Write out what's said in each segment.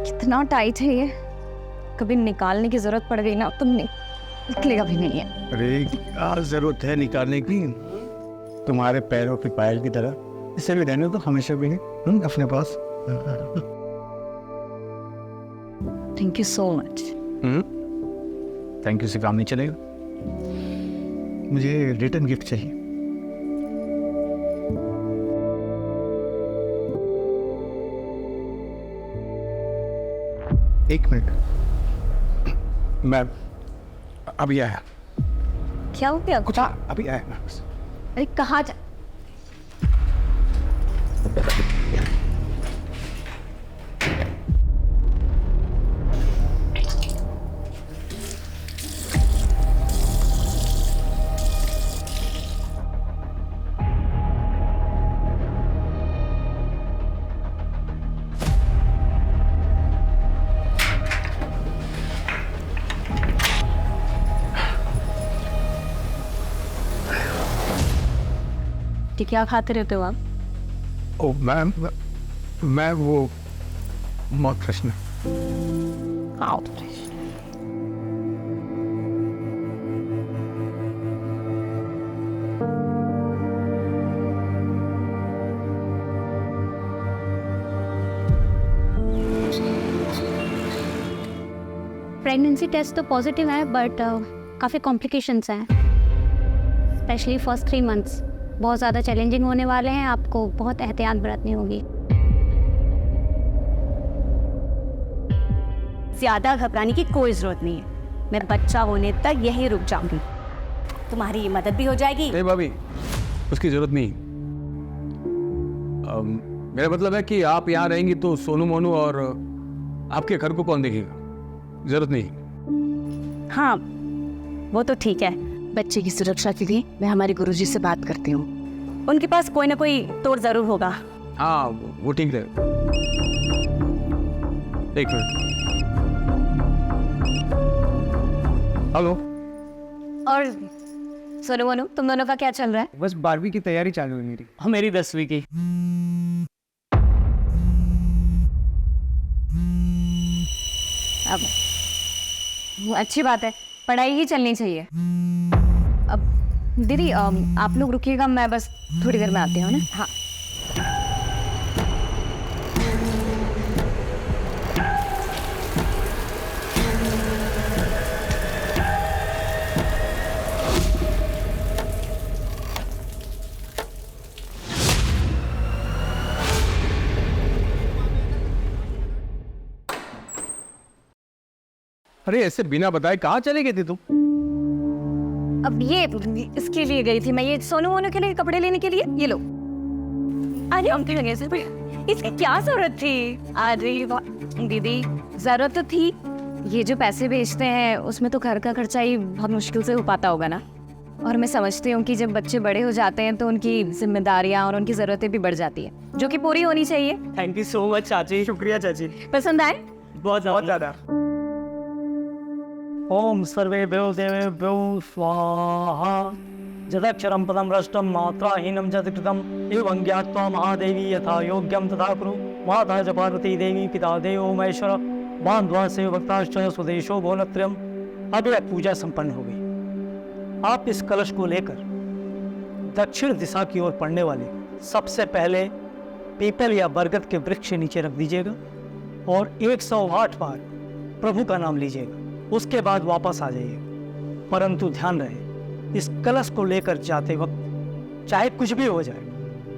कितना टाइट है ये, कभी निकालने की जरूरत पड़ गई ना तो निकलेगा भी नहीं है। अरे क्या जरूरत है निकालने की, तुम्हारे पैरों की पायल की तरह इसे भी रहने तो हमेशा भी नहीं अपने पास। Thank you so much. Thank you से काम नहीं चलेगा, मुझे रिटर्न गिफ्ट चाहिए। एक मिनट, मैं अभी आया। क्या हो गया? कुछ अभी आया मैं बस। अरे कहाँ जा? क्या खाते रहते हो आप? ओ मैम, मैं वो मौत प्रश्न। प्रेगनेंसी टेस्ट तो पॉजिटिव है बट काफ़ी कॉम्प्लिकेशंस हैं, स्पेशली फर्स्ट 3 मंथ्स बहुत ज़्यादा चैलेंजिंग होने वाले हैं। आपको बहुत एहतियात बरतनी होगी। ज़्यादा घबराने की कोई ज़रूरत नहीं है, मैं बच्चा होने तक यहीं रुक जाऊंगी, तुम्हारी मदद भी हो जाएगी। नहीं भाभी, उसकी ज़रूरत नहीं। मेरा मतलब है कि आप यहाँ रहेंगी तो सोनू मोनू और आपके घर को कौन देखेगा? ज़रूरत नहीं। हाँ वो तो ठीक है, बच्चे की सुरक्षा के लिए मैं हमारे गुरुजी से बात करती हूँ। उनके पास कोई ना कोई तोड़ ज़रूर होगा। हाँ वो ठीक है। एक मिनट। हेलो। और सोनू मोनू, तुम दोनों का क्या चल रहा है? बस 12वीं की तैयारी चालू है मेरी। हाँ मेरी 10वीं की। अब अच्छी बात है, पढ़ाई ही चलनी चाहिए। अब दीदी आप लोग रुकिएगा, मैं बस थोड़ी देर में आती हूँ ना। हाँ। अरे ऐसे बिना बताए कहाँ चले गए थे तुम? अब ये इसके लिए गई थी मैं, ये सोनू मोनू के लिए कपड़े लेने के लिए। ये लो। अरे हम लगे से इसकी क्या जरूरत थी? अरे दीदी जरूरत तो थी, ये जो पैसे भेजते हैं उसमें तो घर का खर्चा ही बहुत मुश्किल से हो पाता होगा ना। और मैं समझती हूँ कि जब बच्चे बड़े हो जाते हैं तो उनकी जिम्मेदारियाँ और उनकी ज़रूरतें भी बढ़ जाती है, जो कि पूरी होनी चाहिए। थैंक यू सो मच चाची। शुक्रिया चाची। पसंद आए? बहुत ज़्यादा। ओम सर्वेभ्यो देवेभ्यो स्वाहा। जदक्षरं पदं भ्रष्टं मात्राहीनं च कृतं एवं ज्ञात्वा महादेवी यथा योग्यं तथा कुरु। माता च पार्वती देवी पिता देवो महेश्वर बांधवा से भक्ताश्च स्वदेशो भोलत्रयम्। अब यह पूजा संपन्न हो गई। आप इस कलश को लेकर दक्षिण दिशा की ओर पड़ने वाले सबसे पहले पीपल या बरगद के वृक्ष के नीचे रख दीजिएगा और 108 बार प्रभु का नाम लीजिएगा। उसके बाद वापस आ जाइए, परंतु ध्यान रहे इस कलश को लेकर जाते वक्त चाहे कुछ भी हो जाए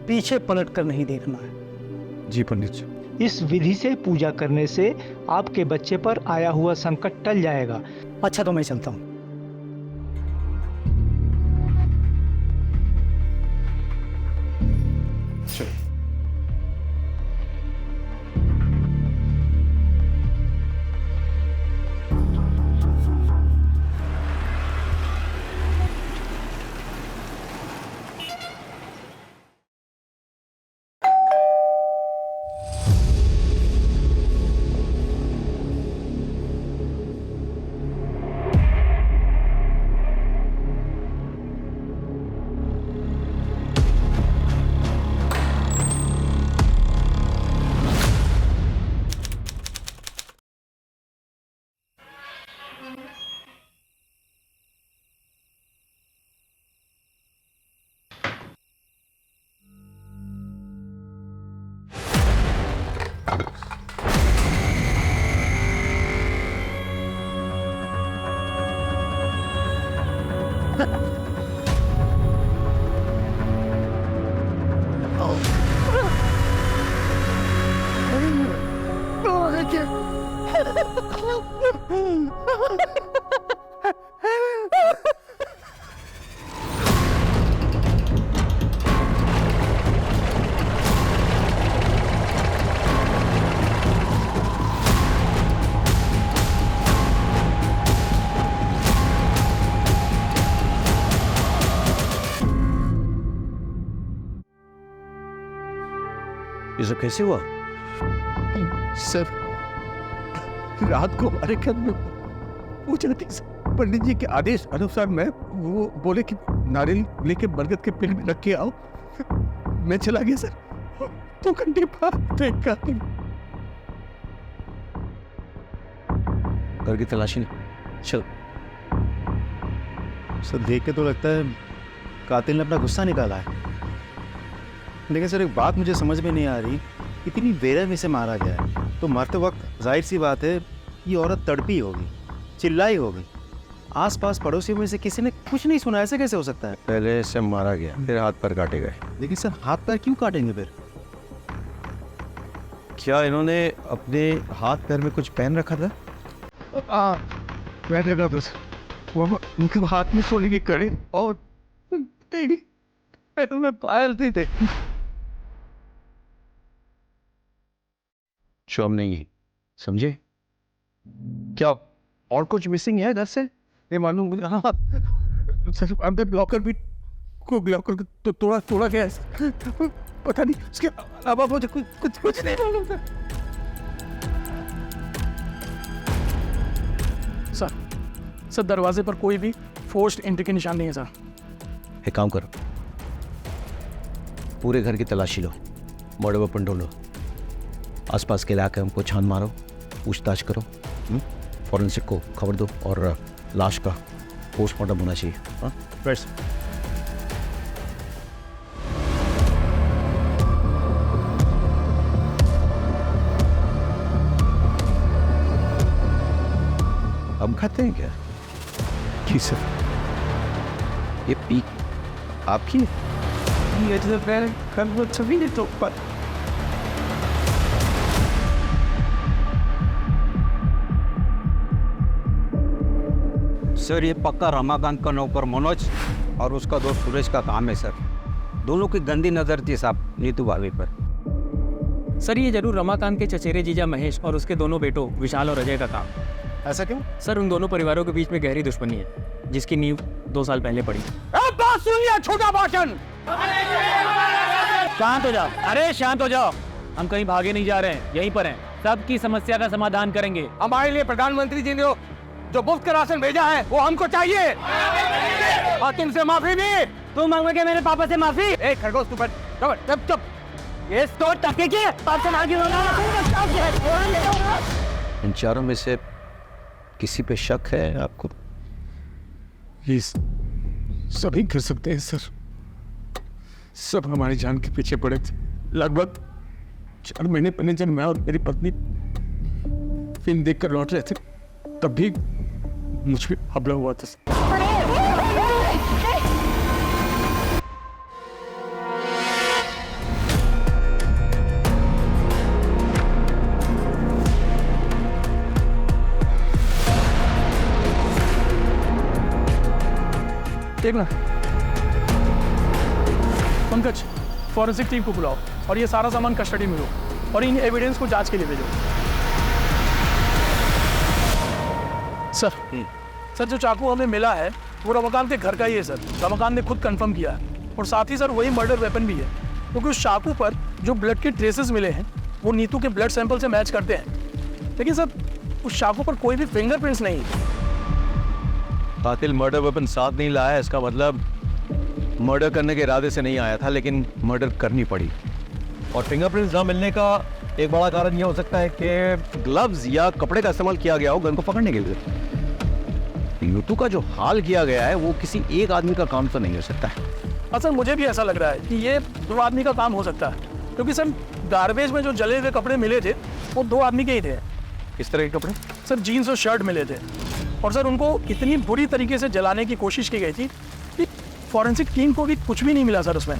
पीछे पलट कर नहीं देखना है। जी पंडित जी। इस विधि से पूजा करने से आपके बच्चे पर आया हुआ संकट टल जाएगा। अच्छा तो मैं चलता हूँ। ये सब कैसे हुआ? सर, रात को हमारे घर में पूजा थी सर। पंडित जी के आदेश अनुसार मैं वो बोले कि नारियल लेके बरगद के पेड़ में रख के आओ। मैं चला गया सर। 2 घंटे बाद देखा घर की तलाशी नहीं। चल। सर देख के तो लगता है कातिल ने अपना गुस्सा निकाला है, लेकिन सर एक बात मुझे समझ में नहीं आ रही, इतनी बेरहमी से मारा गया है तो मरते वक्त जाहिर सी बात है ये औरत तड़पी होगी, चिल्लाई होगी। आसपास पड़ोसियों में से किसी ने कुछ नहीं सुना, ऐसे कैसे हो सकता है? पहले से मारा गया, फिर हाथ पैर काटे गए। लेकिन सर हाथ पैर क्यों काटेंगे फिर? क्या इन्होंने अपने हाथ पैर में कुछ पहन रखा था? मैं लगा बस वो उनके हाथ में सोने की कड़ी और पैरों में पायल थे। शोम नहीं है, समझे? क्या और कुछ मिसिंग है घर से? नहीं मालूम मुझे। हाँ सर, अंदर ब्लॉकर भी को ब्लॉकर तो तोड़ा गया है। पता नहीं उसके अलावा मुझे कुछ नहीं मालूम सर। सर दरवाजे पर कोई भी फोर्स्ड एंट्री के निशान नहीं है सर। एक काम करो, पूरे घर की तलाशी लो, मर्डर वेपन ढूंढो, आसपास के इलाके हमको छान मारो, पूछताछ करो, फॉरेंसिक को खबर दो और लाश का पोस्टमार्टम होना चाहिए। हाँ बस हम खाते हैं क्या? जी सर। ये पीक आपकी है? ये तो मैं कल वो सभी ने तो सर ये पक्का रमाकांत का नौकर मनोज और उसका दोस्त सुरेश का काम है सर। दोनों की गंदी नज़र थी साहब नीतू भाभी पर। सर ये जरूर रमाकांत के चचेरे जीजा महेश और उसके दोनों बेटों विशाल और अजय का काम। ऐसा क्यों? सर उन दोनों परिवारों के बीच में गहरी दुश्मनी है जिसकी नींव 2 साल पहले पड़ी। बात सुनिए, छोटा भाषण। शांत हो जाओ, अरे शांत हो जाओ। हम कहीं भागे नहीं जा रहे हैं, यहीं पर हैं। सबकी समस्या का समाधान करेंगे। हमारे लिए प्रधानमंत्री जी ने जो मुफ्त का राशन भेजा है वो हमको चाहिए और तुमसे माफी भी। तू मांगोगे मेरे पापा से माफी? ए खरगोश तू बैठ, चुप। ये तो टके के पाप से आगे होना। इन चारों में से किसी पे शक है आपको? प्लीज सभी कर सकते हैं सर। सब हमारी जान के पीछे पड़े थे। लगभग 4 महीने पहले जब मैं और मेरी पत्नी फिल्म देखकर लौट रहे थे तब भी मुझ पे हमला हुआ था। देखना पंकज, फॉरेंसिक टीम को बुलाओ और ये सारा सामान कस्टडी में लो और इन एविडेंस को जांच के लिए भेजो। सर जो चाकू हमें मिला है वो रमाकांत के घर का ही है सर। रमाकांत ने खुद कंफर्म किया है और साथ ही सर वही मर्डर वेपन भी है, क्योंकि उस चाकू पर जो ब्लड के ट्रेसेस मिले हैं वो नीतू के ब्लड सैंपल से मैच करते हैं। लेकिन सर उस चाकू पर कोई भी फिंगरप्रिंट्स नहीं है। कातिल मर्डर वेपन साथ नहीं लाया, इसका मतलब मर्डर करने के इरादे से नहीं आया था, लेकिन मर्डर करनी पड़ी। और फिंगरप्रिंट्स ना मिलने का एक बड़ा कारण यह हो सकता है कि ग्लव्स या कपड़े का इस्तेमाल किया गया हो गन को पकड़ने के लिए। नीतू का जो हाल किया गया है वो किसी एक आदमी का काम तो नहीं हो सकता है। सर मुझे भी ऐसा लग रहा है कि ये 2 आदमी का काम हो सकता है, क्योंकि सर गार्बेज में जो जले हुए कपड़े मिले थे वो 2 आदमी के ही थे। किस तरह के कपड़े? सर जीन्स और शर्ट मिले थे और सर उनको इतनी बुरी तरीके से जलाने की कोशिश की गई थी कि फॉरेंसिक टीम को भी कुछ भी नहीं मिला सर उसमें।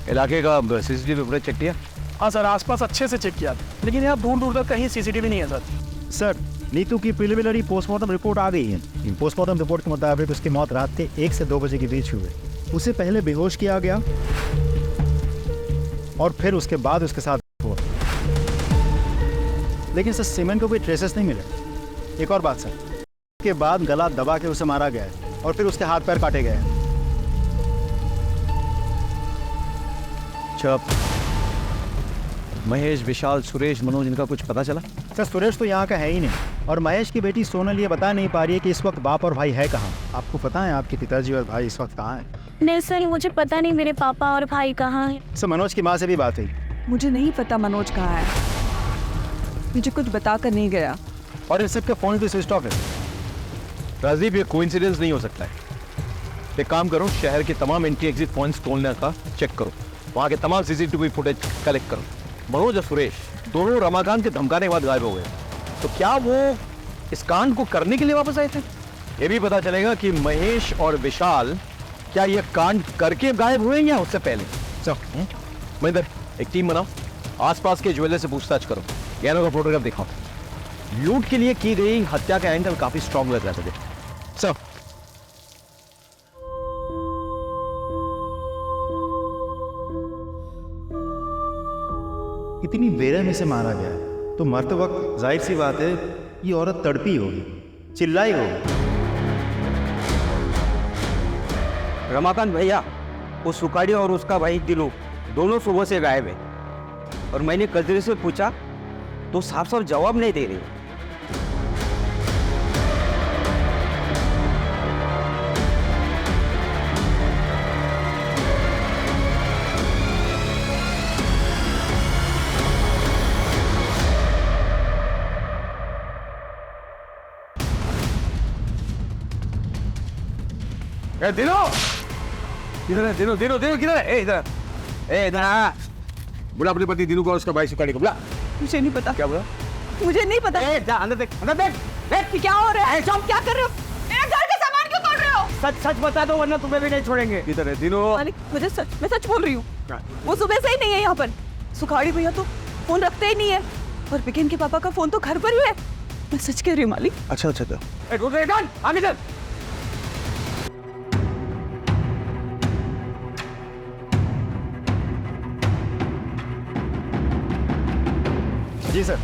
इलाके का सीसीटीवी फुटेज चेक किया? हाँ सर, आसपास अच्छे से चेक किया, लेकिन यहाँ दूर दूर तक कहीं सीसीटीवी नहीं है सर। सर नीतू की प्रिलिमिनरी पोस्टमार्टम रिपोर्ट आ गई है। पोस्टमार्टम रिपोर्ट के मुताबिक उसकी मौत रात के 1 से 2 बजे के बीच हुई। उसे पहले बेहोश किया गया और फिर उसके बाद उसके साथ हुआ, लेकिन सर सीमेंट को कोई ट्रेसेस नहीं मिले। एक और बात सर, उसके बाद गला दबा के उसे मारा गया है और फिर उसके हाथ पैर काटे गए हैं। महेश, विशाल, सुरेश, मनोज, इनका कुछ पता चला? सर सुरेश तो यहाँ का है ही नहीं, और महेश की बेटी सोनल ये बता नहीं पा रही है कि इस वक्त बाप और भाई है कहाँ। आपको पता है आपके पिताजी और भाई इस वक्त कहाँ हैं? नहीं सर, मुझे पता नहीं मेरे पापा और भाई कहाँ हैं। सर मनोज की माँ से भी बात हुई। मुझे नहीं पता मनोज कहाँ है, मुझे कुछ बता कर नहीं गया। और इन सबके फोन भी स्विच ऑफ है। राजीव, ये कोइंसिडेंस नहीं हो सकता है। एक काम करो, शहर के तमाम एंट्री एग्जिट पॉइंट्स खोलने का चेक करो, वहाँ के तमाम सीसीटीवी फुटेज कलेक्ट करो। मनोज और सुरेश दोनों रमाकांत के धमकाने के बाद गायब हो गए, तो क्या वो इस कांड को करने के लिए वापस आए थे? ये भी पता चलेगा कि महेश और विशाल क्या ये कांड करके गायब हुए या उससे पहले। चलो महेंद्र, एक टीम बनाओ, आसपास के ज्वेलर से पूछताछ करो, गहनों का फोटोग्राफ दिखाओ। लूट के लिए की गई हत्या का एंगल काफी स्ट्रांग लग रहा था। चलो इतनी बेरहमी से मारा गया है तो मरते वक्त जाहिर सी बात है ये औरत तड़पी होगी, चिल्लाई होगी। रमाकांत भैया, वो सुखाड़ी और उसका भाई दिलू दोनों सुबह से गायब है, और मैंने कजरी से पूछा तो साफ साफ जवाब नहीं दे रही। दिनो, इधर है, दिनो दिनो दिनो किधर है? इधर, इधर आ। बुला अपने पति दिनू को और उसका भाई सुखाड़ी को बुला। मुझे नहीं पता। क्या बोला? मुझे नहीं पता। जा अंदर देख, अंदर देख, देख क्या हो रहा है? तुम क्या कर रहे हो? मेरे घर का सामान क्यों तोड़ रहे हो? सच सच बता दो वरना तुम्हें भी नहीं छोड़ेंगे। किधर है दिनो? मालिक, मैं सच बोल रही हूँ। वो सुबह से ही नहीं है यहाँ पर। सुखाड़ी भैया तो फोन रखते ही नहीं है, और बिकिन के पापा का फोन तो घर पर ही है। मैं सच कह रही हूँ मालिक। अच्छा अच्छा तो आगे चल। जी सर,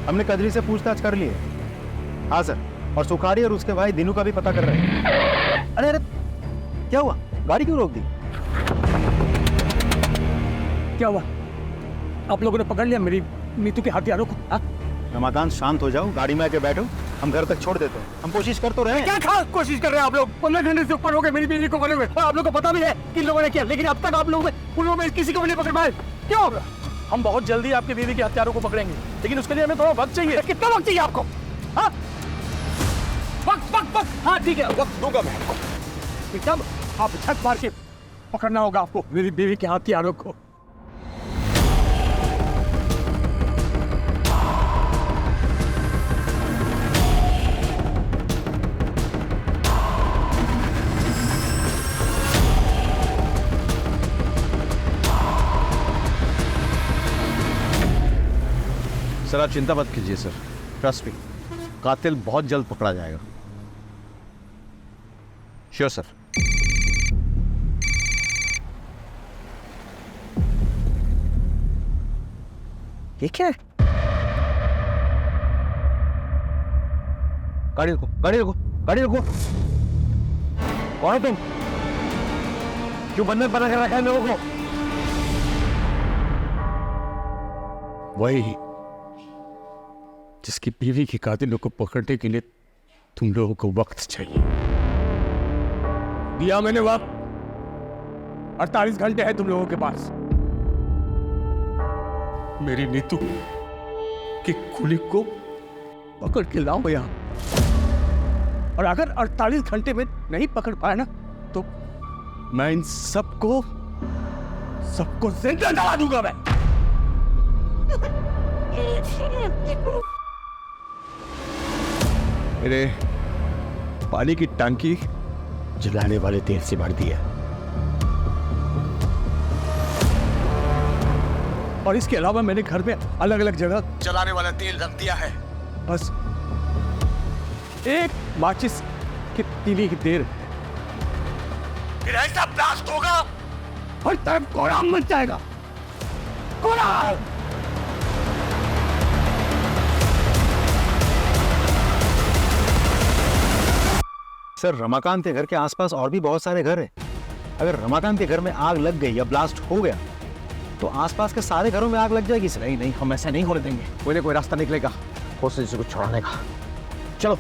हमने कजरी से पूछताछ कर ली है। हाँ सर, और सुखाड़ी और उसके भाई दिनू का भी पता कर रहे हैं। अरे अरे क्या हुआ? गाड़ी क्यों रोक दी? क्या हुआ? आप लोगों ने पकड़ लिया मेरी नीतू के हथियारों को? रमाकांत शांत हो जाओ, गाड़ी में आके बैठो, हम घर तक छोड़ देते हैं। हम कोशिश कर तो रहे हैं। क्या खास कोशिश कर रहे हैं आप लोग? 15 घंटे से ऊपर हो गए मेरी बीवी को पकड़े हुए, और आप लोगों को पता भी है कि लोगों ने किया, लेकिन अब तक आप लोगों में किसी को भी नहीं पकड़ पाए। क्यों? हम बहुत जल्दी आपकी बीवी के हत्यारों को पकड़ेंगे, लेकिन उसके लिए हमें थोड़ा वक्त चाहिए। कितना वक्त चाहिए आपको? हाँ? वक्त। हाँ ठीक है, वक्त दूंगा मैं आपको। एकदम आप छत मार के पकड़ना होगा आपको मेरी बीवी के हथियारों को। सर आप चिंता मत कीजिए सर, ट्रस्ट मी, कातिल बहुत जल्द पकड़ा जाएगा। Sure sir. ये क्या है? गाड़ी रुको, गाड़ी रुको, गाड़ी रुको। कौन हो तुम? क्यों बंधन बना कर रखा है लोगों को? वही जिसकी बीवी की कातिलों को पकड़ने के लिए तुम लोगों को वक्त चाहिए। दिया मैंने वक्त, 48 घंटे है तुम लोगों के पास। मेरी नीतू की खुली को पकड़ के लाओ यहां, और अगर 48 घंटे में नहीं पकड़ पाया ना तो मैं इन सबको जिंदा जला दूंगा मैं। मेरे पानी की टंकी जलाने वाले तेल से भर दिया, और इसके अलावा मैंने घर में अलग अलग जगह जलाने वाला तेल रख दिया है। बस एक माचिस की तीली की देर, फिर ऐसा ब्लास्ट होगा हर तरफ कोहराम मच जाएगा। कोहराम। सर रमाकांत के घर के आसपास और भी बहुत सारे घर हैं। अगर रमाकांत के घर में आग लग गई या ब्लास्ट हो गया तो आसपास के सारे घरों में आग लग जाएगी सर। नहीं नहीं, हम ऐसा नहीं होने देंगे। कोई ना कोई रास्ता निकलेगा हॉस्टेज को छुड़ाने का। चलो।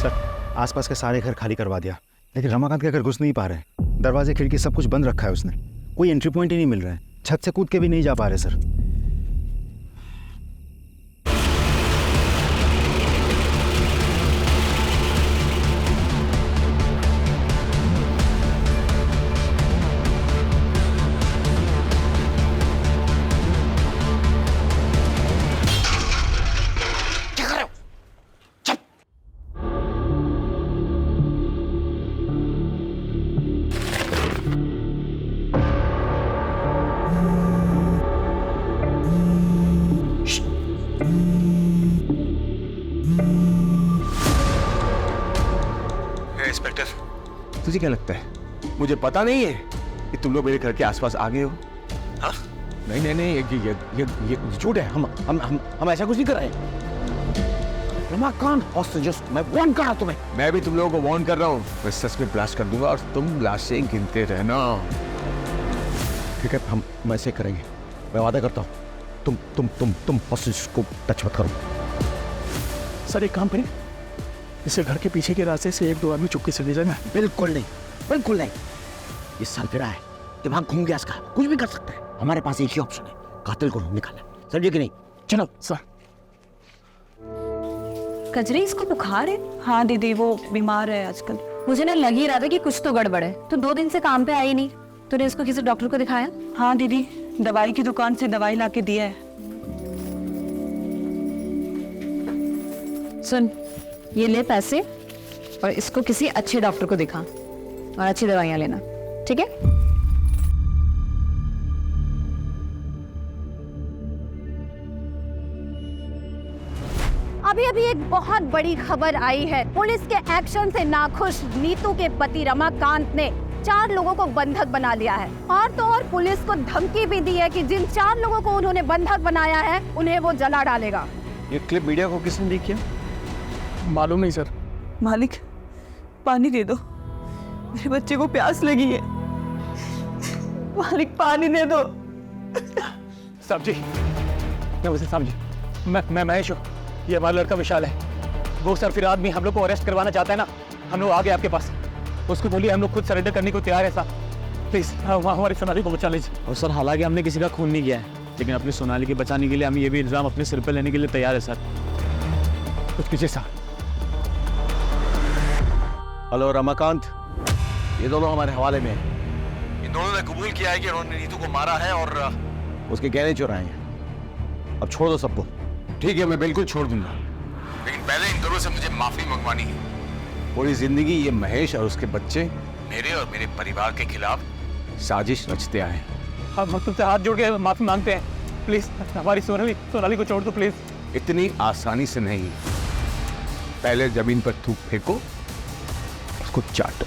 सर आसपास के सारे घर खाली करवा दिया, लेकिन रमाकांत के घर घुस नहीं पा रहे। दरवाजे खिड़की सब कुछ बंद रखा है उसने। कोई एंट्री पॉइंट ही नहीं मिल रहा है। छत से कूद के भी नहीं जा पा रहे सर। इंस्पेक्टर, तुझे क्या लगता है मुझे पता नहीं है कि तुम लोग मेरे घर के आसपास आ गए हो? हाँ? नहीं नहीं नहीं, ये झूठ है। हम ऐसा कुछ नहीं कर रहे। रमाकांत हॉस्टेजेस, मैं वार्न कर रहा हूं तुम्हें। मैं भी तुम लोगों को वार्न कर रहा हूँ। मैं सच में ब्लास्ट कर दूंगा और तुम लाशें गिनते रहना। ठीक है, हम ऐसे करेंगे। मैं वादा करता हूँ तुम हॉस्टेज को टच मत करो। सर एक काम करें, इसे घर के पीछे के रास्ते से 1-2 आदमी चुपके से ले जाना। बिल्कुल नहीं, बिल्कुल नहीं। ये सालगिरह है, दिमाग घूम गया इसका, कुछ भी कर सकता है। हमारे पास एक ही ऑप्शन है, कातिल को निकालना। समझे कि नहीं? चलो सर। कजरी इसको बुखार है? हाँ दीदी, वो बीमार है आजकल। मुझे ना लग ही रहा था कि कुछ तो गड़बड़ है। तो 2 दिन से काम पे आई नहीं, तूने इसको किसी डॉक्टर को दिखाया? हाँ दीदी, दवाई की दुकान से दवाई लाके दिया है। सुन, ये ले पैसे और इसको किसी अच्छे डॉक्टर को दिखा और अच्छी दवाइयां लेना, ठीक है? अभी अभी एक बहुत बड़ी खबर आई है। पुलिस के एक्शन से नाखुश नीतू के पति रमाकांत ने 4 लोगों को बंधक बना लिया है। और तो और पुलिस को धमकी भी दी है कि जिन 4 लोगों को उन्होंने बंधक बनाया है उन्हें वो जला डालेगा। ये क्लिप मीडिया को किसने लीक किया? मालूम नहीं सर। मालिक, पानी दे दो, मेरे बच्चे को प्यास लगी है। मालिक पानी दे दो। साहब जी, नमस्ते साहब जी। मैं महेश हूँ, ये हमारा लड़का विशाल है। वो सर फिर आदमी हम लोग को अरेस्ट करवाना चाहता है ना, हम लोग आ गए आपके पास। उसको बोलिए हम लोग खुद सरेंडर करने को तैयार है साहब। प्लीज हमारी सोनाली को बचा लीजिए। और सर हालांकि हमने किसी का खून नहीं किया है, लेकिन अपनी सोनाली के बचाने के लिए हम ये भी इल्जाम अपने सिर पर लेने के लिए तैयार है सर। कुछ कीजिए साहब। हेलो रमाकांत, ये दोनों हमारे हवाले में हैं। इन दोनों ने कबूल किया है कि उन्होंने नीतू को मारा है और उसके गहने चुराए हैं। अब छोड़ दो सबको। ठीक है, मैं बिल्कुल छोड़ दूंगा, लेकिन पहले इन दोनों से मुझे माफी मंगवानी है। पूरी जिंदगी ये महेश और उसके बच्चे मेरे और मेरे परिवार के खिलाफ साजिश रचते आए। हम तुमसे हाथ जोड़ के माफी मांगते हैं। प्लीज हमारी सोनाली को छोड़ दो प्लीज। इतनी आसानी से नहीं। पहले जमीन पर थूक फेंको, उसको चाटो,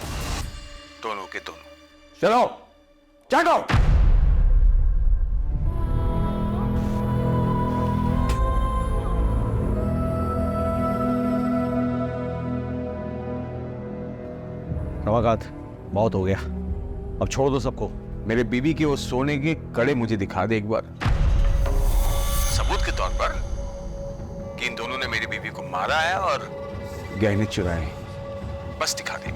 दोनों के दोनों। चलो चाटो। रमाकांत, बहुत हो गया, अब छोड़ दो सबको। मेरे बीवी के वो सोने के कड़े मुझे दिखा दे एक बार, सबूत के तौर पर कि इन दोनों ने मेरी बीवी को मारा है और गहने चुराए। बस दिखा दे।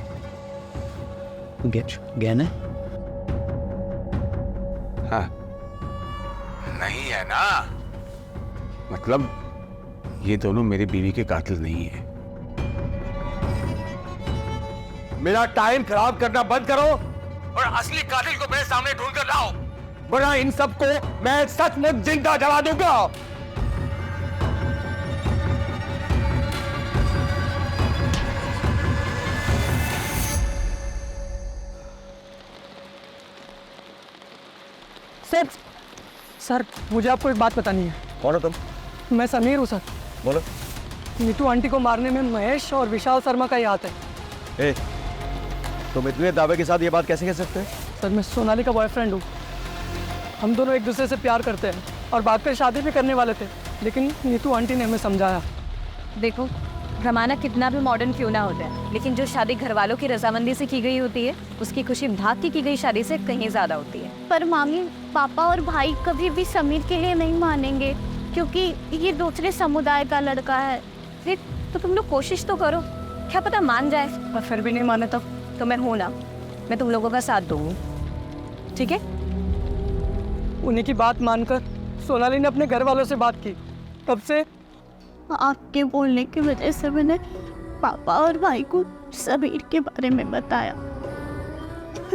गहने? हाँ, नहीं है ना? मतलब ये दोनों मेरी बीवी के कातिल नहीं है। मेरा टाइम खराब करना बंद करो और असली कातिल को मेरे सामने ढूंढ कर लाओ, वरना इन सबको मैं सचमुच जिंदा जला दूंगा। सर, मुझे आपको एक बात बतानी है। कौन हो तुम? मैं समीर हूँ सर। बोलो। नीतू आंटी को मारने में महेश और विशाल शर्मा का ही हाथ है। ए, तुम इतने दावे के साथ ये बात कैसे कह सकते हैं? सर, मैं सोनाली का बॉयफ्रेंड हूँ। हम दोनों एक दूसरे से प्यार करते हैं और बाद में शादी भी करने वाले थे, लेकिन नीतू आंटी ने हमें समझाया। देखो, रमाना कितना भी मॉडर्न क्यों ना होता है, लेकिन जो शादी घर वालों की रजामंदी से की गई होती है उसकी खुशी भाग की गई शादी से कहीं ज्यादा होती है। पर मामी, पापा और भाई कभी भी समीर के लिए नहीं मानेंगे क्योंकि ये दूसरे समुदाय का लड़का है। फिर तो तुम लोग कोशिश तो करो, क्या पता मान जाए। और फिर भी नहीं माने तो मैं हूं ना, मैं तुम लोगों का साथ दूंगी, ठीक है? उन्हीं की बात मानकर सोनाली ने अपने घर वालों से बात की। कब से? आपके बोलने की वजह से मैंने पापा और भाई को समीर के बारे में बताया।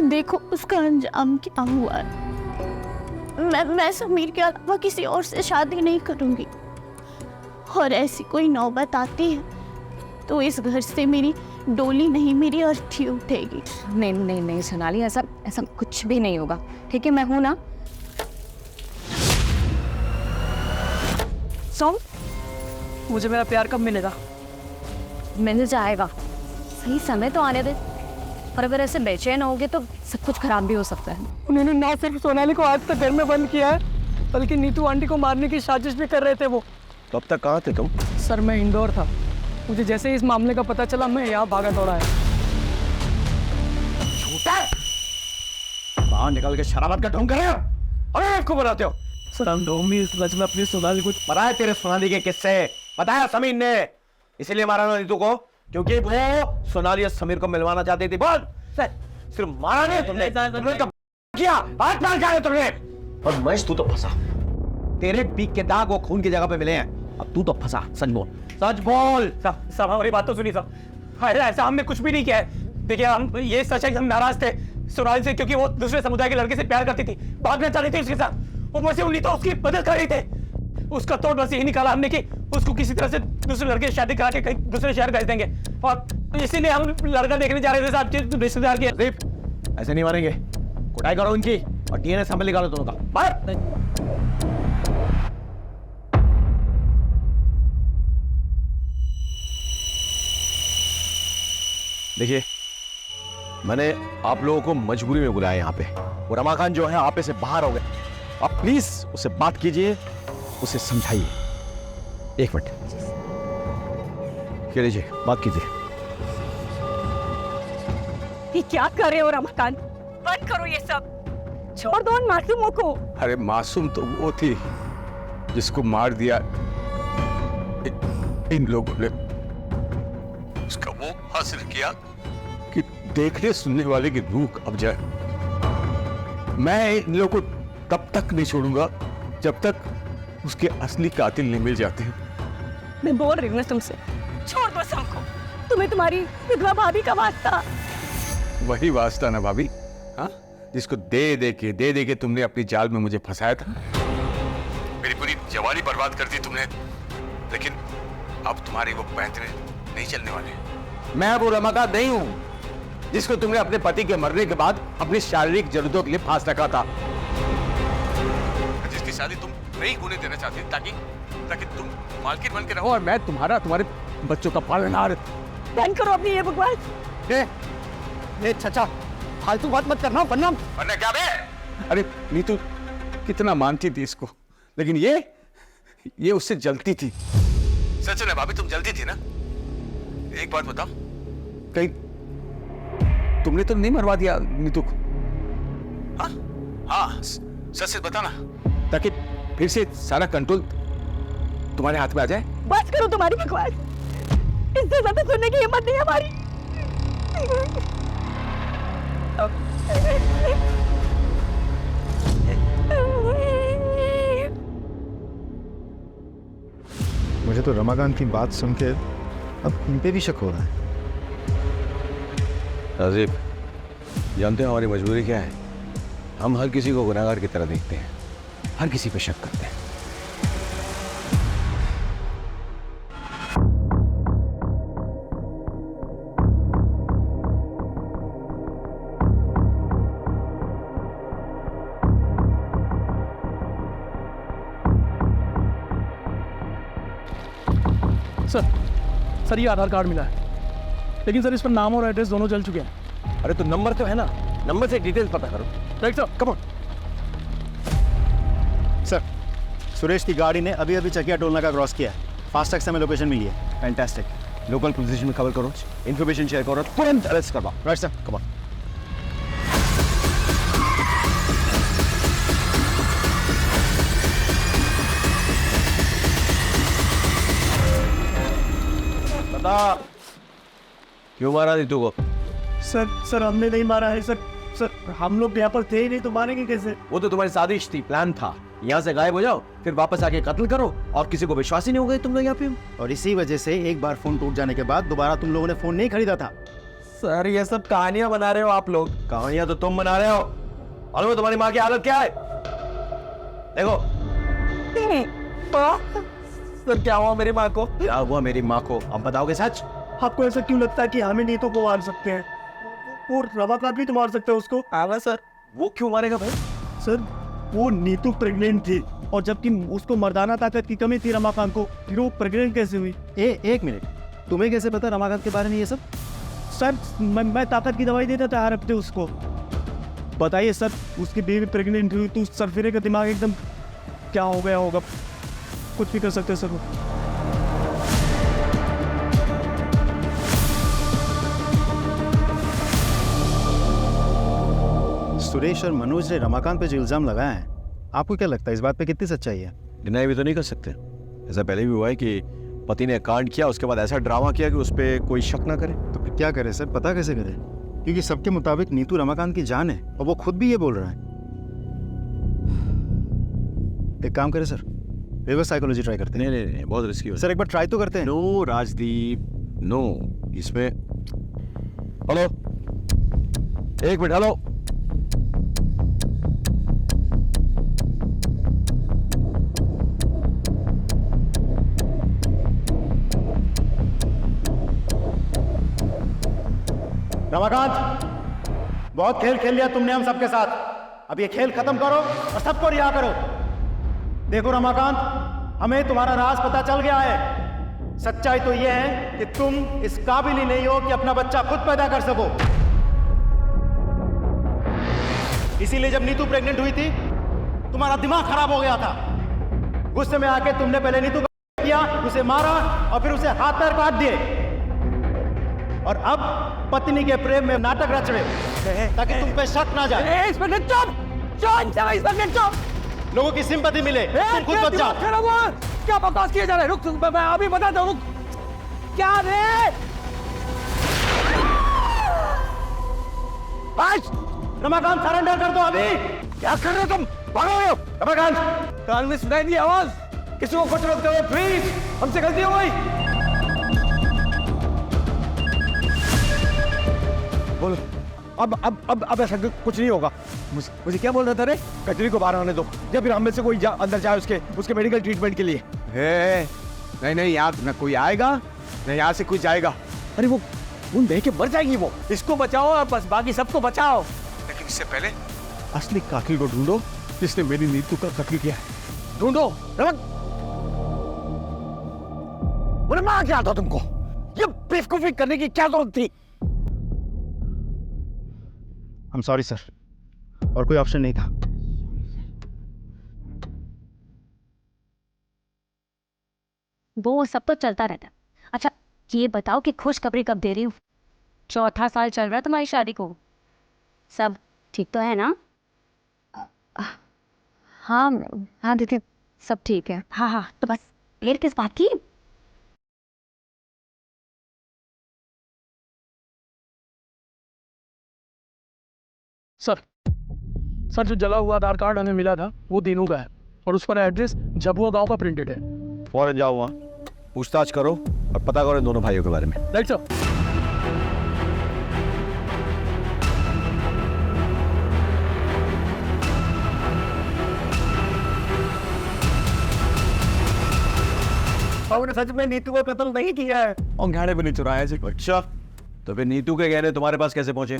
देखो उसका अंजाम क्या हुआ है। मैं समीर के अलावा किसी और से शादी नहीं करूंगी, और ऐसी कोई नौबत आती है तो इस घर से मेरी डोली नहीं, मेरी अर्थी उठेगी। नहीं नहीं नहीं सोनाली, ऐसा कुछ भी नहीं होगा, ठीक है? मैं हूं ना। सॉन्ग, मुझे मेरा प्यार कब मिलेगा? मिल जाएगा, सही समय तो आने दे। और अगर ऐसे बेचैन होगे तो सब कुछ खराब भी हो सकता है। उन्होंने ना सिर्फ सोनाली को आज तक घर में बंद किया है, बल्कि नीतू आंटी को मारने की साजिश भी कर रहे थे वो। तो अब तक कहाँ थे तुम? सर मैं इंदौर था, मुझे जैसे ही इस मामले का पता चला मैं यहाँ भागा दौड़ा है। बाहर निकल के शराबत का ढोंग कर रहे हो, अरे आपको बनाते हो। सर हम दोनों इस रच में अपनी सोनाली को बताया तेरे सोनाली के किस्से, बताया समीर ने, इसीलिए मारा ना नीतू को, क्योंकि वो सोनाली और समीर को मिलवाना चाहती थी। बोल, सिर्फ मारा नहीं तुमने तो किया, हाथ मार जाए तुमने। और महेश तू तो फंसा, तेरे पीक के दाग वो खून की जगह पे मिले हैं, अब तू तो फंसा। सच बोल, सच बोल। सब हमारी बात तो सुनी सब। ऐसा हमने कुछ भी नहीं किया है। देखिए हम, ये सच है कि हम नाराज थे सोनाली से, क्योंकि वो दूसरे समुदाय के लड़के से प्यार करती थी, भागना चाहती थी उसके साथ। ऊपर से उन्हीं तो उसकी मदद कर रही थे। उसका तोड़ बस यही निकाला हमने कि उसको किसी तरह से दूसरे लड़के से शादी करा के कहीं दूसरे शहर भेज देंगे, और इसीलिए हम लड़का देखने जा रहे थे साहब रिश्तेदार के। ऐसे नहीं मारेंगे, कुटाई करो उनकी और डीएनए सैंपल निकालो दोनों का। बाहर। देखिए, मैंने आप लोगों को मजबूरी में बुलाया यहाँ पे, और रमाकांत जो है आपे से बाहर हो गए। आप प्लीज उससे बात कीजिए, उसे समझाइए। एक मिनट, कह लीजिए, बात कीजिए। ये क्या कर रहे हो रमाकांत? बंद करो ये सब, छोड़ दो उन मासूमों को। अरे मासूम तो वो थी जिसको मार दिया इन लोगों ने। उसका वो हासिल किया कि देखने सुनने वाले की रूह अब जाए। मैं इन लोगों को तब तक नहीं छोड़ूंगा जब तक उसके असली कातिल नहीं मिल जाते हैं। मैं बोल रही हूँ ना तुमसे, छोड़ दो सबको। तुम्हें तुम्हारी विधवा भाभी का वास्ता। वही वास्ता ना भाभी, हाँ, जिसको दे दे के तुमने अपनी जाल में मुझे फंसाया था। मेरी पूरी जवानी बर्बाद कर दी तुमने, लेकिन अब तुम्हारी वो पैंतरे नहीं चलने वाले। मैं वो रमाकांत नहीं हूं जिसको तुमने अपने पति के मरने के बाद अपनी शारीरिक जरूरतों के लिए फांस रखा था, जिसकी शादी तुम नहीं होने देना चाहती ताकि तुम मालकिन बन के रहो और मैं तुम्हारे बच्चों का पालनहार। बंद करो अपनी ये बकवास। ये चाचा, फालतू बात मत करना, वरना क्या बे? अरे नीतू कितना मानती थी इसको, लेकिन ये उससे जलती थी। सच है भाभी, तुम जलती थी ना। एक बात बताओ, कहीं तुमने तो नहीं मरवा दिया नीतू को? हाँ, सच से बताना, ताकि फिर से सारा कंट्रोल तुम्हारे हाथ में आ जाए। बस करो तुम्हारी बकवास, इससे ज्यादा सुनने की हिम्मत नहीं हमारी। मुझे तो रमाकांत की बात सुन के अब इन पे भी शक हो रहा है। राजीव, जानते हैं हमारी मजबूरी क्या है? हम हर किसी को गुनहगार की तरह देखते हैं, हर किसी पे शक करते हैं। सर ये आधार कार्ड मिला है, लेकिन सर इस पर नाम और एड्रेस दोनों जल चुके हैं। अरे तो नंबर तो है ना, नंबर से डिटेल्स पता करो। Right sir, come on. Sir, Suresh की गाड़ी ने अभी चकिया टोल नाका क्रॉस किया है। फास्टैग से हमें लोकेशन मिली है। फैंटास्टिक। लोकल पुलिस स्टेशन में खबर करो, इन्फॉर्मेशन शेयर करो, तुरंत अरेस्ट करवाओ। Right sir, come on. बता, क्यों मारा नीतू को? सर हमने नहीं मारा है सर। हम लोग यहाँ पर थे ही नहीं, तो मारेंगे कैसे? वो तो तुम्हारी साजिश थी, प्लान था। यहाँ से गायब हो जाओ, फिर वापस आके कत्ल करो, और किसी को विश्वास ही नहीं हो गए तुम लोग यहाँ पे हो। और इसी वजह से एक बार फोन टूट जाने के बाद दोबारा तुम लोगों ने फोन नहीं खरीदा था। सर ये सब कहानियां बना रहे हो आप लोग। कहानियां तो तुम बना रहे हो। और तुम्हारी माँ की हालत क्या है देखो। सर क्या हुआ मेरी माँ को? क्या हुआ मेरी माँ को, अब बताओगे सच? आपको ऐसा क्यों लगता है कि हमें नीतू को मार सकते हैं? और रमाकांत भी तो मार सकते हैं उसको। आवा सर, वो क्यों मारेगा भाई? सर वो नीतू प्रेग्नेंट थी, और जबकि उसको मर्दाना ताकत की कमी थी रमाकांत को, फिर वो प्रेग्नेंट कैसे हुई? एक मिनट, तुम्हें कैसे पता रमाकांत के बारे में ये सब? सर मैं ताकत की दवाई देता था हर हफ्ते उसको। बताइए सर, उसकी बेबी प्रेग्नेंट हुई तो सरफिरे का दिमाग एकदम क्या हो गया होगा। कुछ भी कर सकते हैं सर वो। सुरेश और मनोज ने रमाकांत पे जो इल्जाम लगाया है, आपको क्या लगता है इस बात पे कितनी सच्चाई है? डिनाई भी तो नहीं कर सकते। ऐसा पहले भी हुआ है कि पति ने कांड किया, उसके बाद ऐसा ड्रामा किया कि उस पर कोई शक ना करे। तो फिर क्या करे सर, पता कैसे करे? क्योंकि सबके मुताबिक नीतू रमाकांत की जान है, और वो खुद भी ये बोल रहा है। एक काम करे सर, रिवर्स साइकोलॉजी ट्राई करते हैं। नहीं, बहुत रिस्की हो सर, एक बार ट्राई तो करते हैं। No Rajdeep, no. इसमें हेलो, एक मिनट, हेलो। रमाकांत, बहुत खेल खेल लिया तुमने हम सबके साथ। अब ये खेल खत्म करो और सबको रिहा करो। देखो रमाकांत, हमें तुम्हारा राज पता चल गया है। सच्चाई तो यह है कि तुम इस काबिल ही नहीं हो कि अपना बच्चा खुद पैदा कर सको। इसीलिए जब नीतू प्रेग्नेंट हुई थी, तुम्हारा दिमाग खराब हो गया था। गुस्से में आके तुमने पहले नीतू का किया, उसे मारा और फिर उसे हाथ पैर काट दिए। और अब पत्नी के प्रेम में नाटक रच रहे हो ताकि तुम पे शक ना जाए। लोगों की सिंपैथी मिले, तुम खुद बच जाओ। क्या बकवास किए जा रहे? रुक, मैं अभी बताता हूँ। क्या रे? रमाकांत, सरेंडर कर दो अभी। क्या कर रहे हो तुम? भागो रमाकांत। कान में सुनाई दी आवाज। किसी को कुछ मत करो प्लीज, हमसे गलती हो गई। बोलो। अब ऐसा कुछ नहीं होगा। मुझे क्या बोल रहा था रे? कचरी को बाहर आने दो, या फिर हम में से कोई अंदर जाए उसके मेडिकल ट्रीटमेंट के लिए। नहीं, यहाँ न कोई आएगा न यहाँ से कोई जाएगा। अरे वो देख के मर जाएगी वो। इसको बचाओ और बस बाकी सबको बचाओ। लेकिन इससे पहले असली कातिल को ढूंढो जिसने मेरी नीतू का कत्ल किया है। ढूंढो। बोले मार क्या था तुमको? ये बेवकूफी करने की क्या जरूरत थी? I'm sorry सर, और कोई ऑप्शन नहीं था। वो सब तो चलता रहता है। अच्छा ये बताओ कि खुशखबरी कब दे रही हूँ? 4था साल चल रहा है तुम्हारी शादी को। सब ठीक तो है ना? हाँ दीदी, सब ठीक है। हाँ, तो बस देर किस बात की? सर जो जला हुआ आधार कार्ड हमें मिला था वो दीनू का है, और उस पर एड्रेस झबुआ गांव का प्रिंटेड है। फौरन जाओ वहाँ, पूछताछ करो और पता करो इन दोनों भाइयों के बारे में। Right sir. और सच में नीतू को कत्ल नहीं किया है और गहने भी नहीं चुराया जी। अच्छा, तो फिर नीतू के गहने तुम्हारे पास कैसे पहुंचे?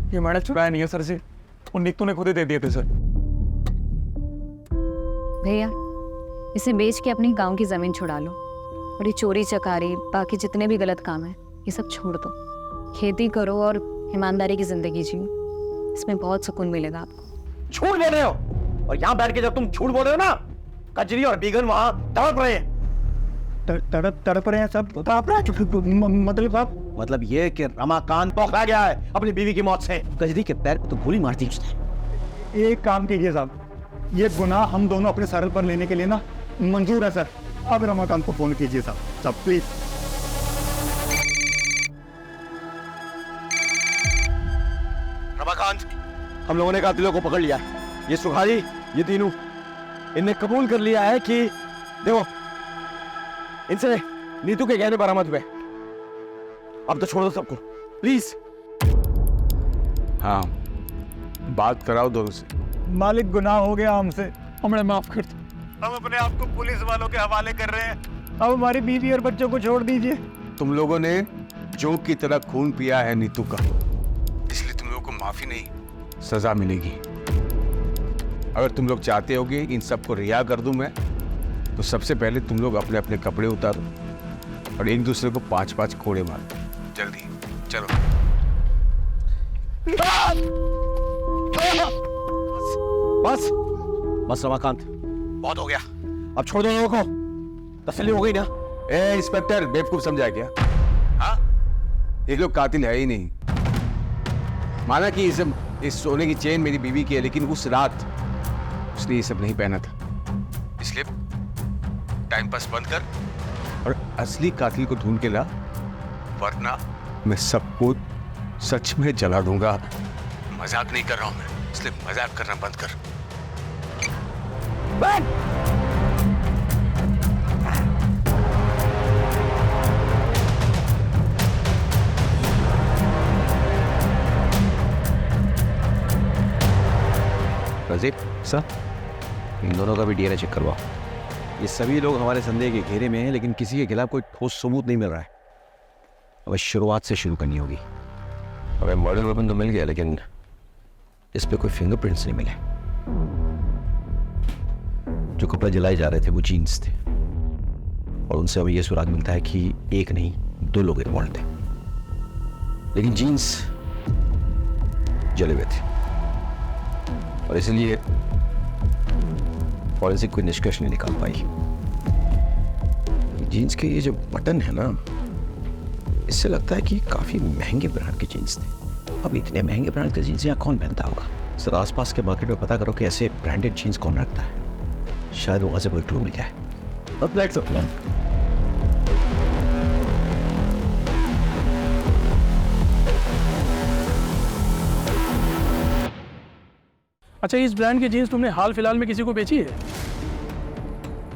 ये मैंने चुराया नहीं है सर से, वो नीतू ने खुद ही दे दिए थे सर। भैया इसे बेच के अपनी गांव की जमीन छुड़ा लो, और ये चोरी चकारी बाकी जितने भी गलत काम है ये सब छोड़ दो। खेती करो और ईमानदारी की जिंदगी जियो, इसमें बहुत सुकून मिलेगा आपको। झूठ बोल रहे हो, और यहाँ बैठ के जब तुम झूठ बोल रहे हो ना, कजरी और बीगन वहां तड़प रहे हैं। तड़प रहे हैं सब। मतलब आप मतलब ये कि रमाकांत पकड़ा गया है अपनी बीवी की मौत से। कजरी के पैर को तो गोली मार दी उसने। एक काम कीजिए साहब, ये गुनाह हम दोनों अपने सर पर लेने के लिए ना मंजूर है सर। अब रमाकांत को फोन कीजिए साहब प्लीज। रमाकांत, हम लोगों ने कातिलों को पकड़ लिया। ये सुखारी, ये तीनों, इनने कबूल कर लिया है कि देखो इनसे नीतू के गहने बरामद हुए। अब तो छोड़ दो सबको प्लीज। हाँ, बात कराओ दोनों से। मालिक, गुनाह हो गया हमसे, हमें माफ कर दो। हम अपने आप को पुलिस वालों के हवाले कर रहे हैं। अब हमारी बीवी और बच्चों को छोड़ दीजिए। तुम लोगों ने जोक की तरह खून पिया है नीतू का, इसलिए तुम लोगों को माफी नहीं, सजा मिलेगी। अगर तुम लोग चाहते होगे इन सबको रिहा कर दूं मैं, तो सबसे पहले तुम लोग अपने अपने कपड़े उतारो और एक दूसरे को 5-5 कोड़े मारो। जल्दी चलो। बस बस रमाकांत, बहुत हो गया। अब छोड़ दो लोगों को। तसल्ली हो गई ना? ए इंस्पेक्टर, बेवकूफ समझा क्या? हाँ, ये लोग कातिल है ही नहीं। माना कि इस सोने की चेन मेरी बीवी की है, लेकिन उस रात उसने ये सब नहीं पहना था। इसलिए टाइम पास बंद कर और असली कातिल को ढूंढ के ला, वरना मैं सबको सच में जला दूंगा। मजाक नहीं कर रहा हूं मैं, इसलिए मजाक करना बंद कर। रजीब सर, इन दोनों का भी डीएनए चेक करवाओ। ये सभी लोग हमारे संदेह के घेरे में हैं, लेकिन किसी के खिलाफ कोई ठोस सबूत नहीं मिल रहा है। अब शुरुआत से शुरू करनी होगी। हमें मर्डर वेपन तो मिल गया, लेकिन इस पे कोई फिंगरप्रिंट्स नहीं मिले। जो कपड़े जलाए जा रहे थे वो जीन्स थे, और उनसे हमें यह सुराग मिलता है कि एक नहीं 2 लोग इन्वॉल्व थे, लेकिन जीन्स जले हुए थे, और इसलिए फॉरेंसिक कोई निष्कर्ष नहीं निकाल पाई। जीन्स के ये जो बटन है ना, इससे लगता है कि काफी महंगे ब्रांड के जीन्स थे। अब इतने महंगे ब्रांड के जीन्स यहाँ कौन पहनता होगा? सर, आसपास के मार्केट में पता करो कि ऐसे ब्रांडेड जीन्स कौन रखता है। शायद वहां से कोई क्लू मिल जाए। अब लेट्स गो। अच्छा, इस ब्रांड की जीन्स तुमने हाल फिलहाल में किसी को बेची है?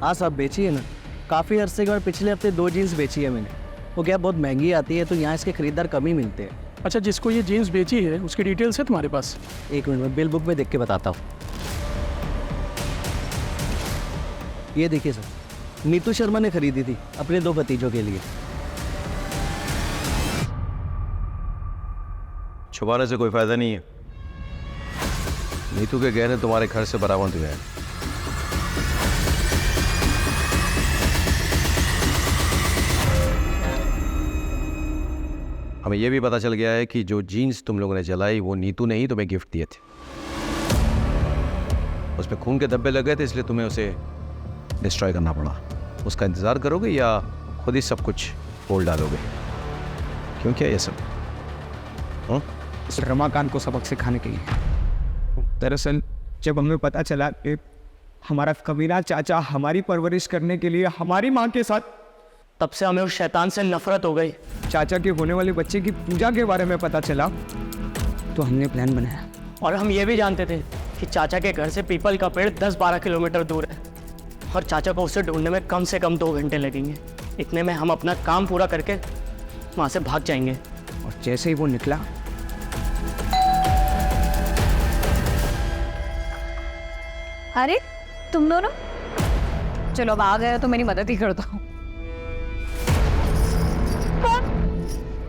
हाँ साहब, बेची है ना। काफ़ी अरसे के बाद पिछले हफ्ते 2 जीन्स बेची है मैंने। वो क्या बहुत महंगी आती है, तो यहाँ इसके खरीदार कम ही मिलते हैं। अच्छा, जिसको ये जीन्स बेची है उसकी डिटेल्स है तुम्हारे पास? एक मिनट में बिल बुक में देख के बताता हूँ। ये देखिए सर, नीतू शर्मा ने खरीदी थी अपने 2 भतीजों के लिए। छुपाने से कोई फायदा नहीं है। नीतू के गहने तुम्हारे घर से बरामद हुए हैं। हमें यह भी पता चल गया है कि जो जीन्स तुम लोगों ने जलाई वो नीतू ने ही तुम्हें गिफ्ट दिए थे। उसमें खून के धब्बे लग गए थे, इसलिए तुम्हें उसे डिस्ट्रॉय करना पड़ा। उसका इंतजार करोगे या खुद ही सब कुछ फोड़ डालोगे? क्यों किया ये सब? रमाकांत को सबक सिखाने के लिए। दरअसल जब हमें पता चला कि हमारा कमीना चाचा हमारी परवरिश करने के लिए हमारी माँ के साथ, तब से हमें उस शैतान से नफरत हो गई। चाचा के होने वाले बच्चे की पूजा के बारे में पता चला, तो हमने प्लान बनाया। और हम ये भी जानते थे कि चाचा के घर से पीपल का पेड़ 10-12 किलोमीटर दूर है, और चाचा को उसे ढूंढने में कम से कम 2 घंटे लगेंगे। इतने में हम अपना काम पूरा करके वहाँ से भाग जाएंगे। और जैसे ही वो निकला, अरे तुम दोनों, चलो अब आ गए तो मेरी मदद ही कर दो।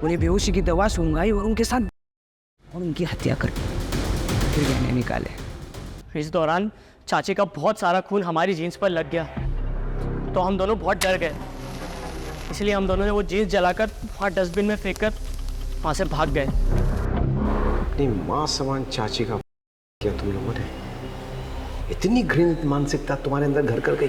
उन्हें बेहोशी की दवा सुंघाई और उनके साथ और उनकी हत्या कर फिर गहने निकाले। इस दौरान चाची का बहुत सारा खून हमारी जीन्स पर लग गया, तो हम दोनों बहुत डर गए। इसलिए हम दोनों ने वो जीन्स जलाकर वहाँ डस्टबिन में फेंक कर वहाँ से भाग गए। अपनी माँ समान चाची का क्या तुम लोगों ने? इतनी घृणित मानसिकता तुम्हारे अंदर घर कर गई?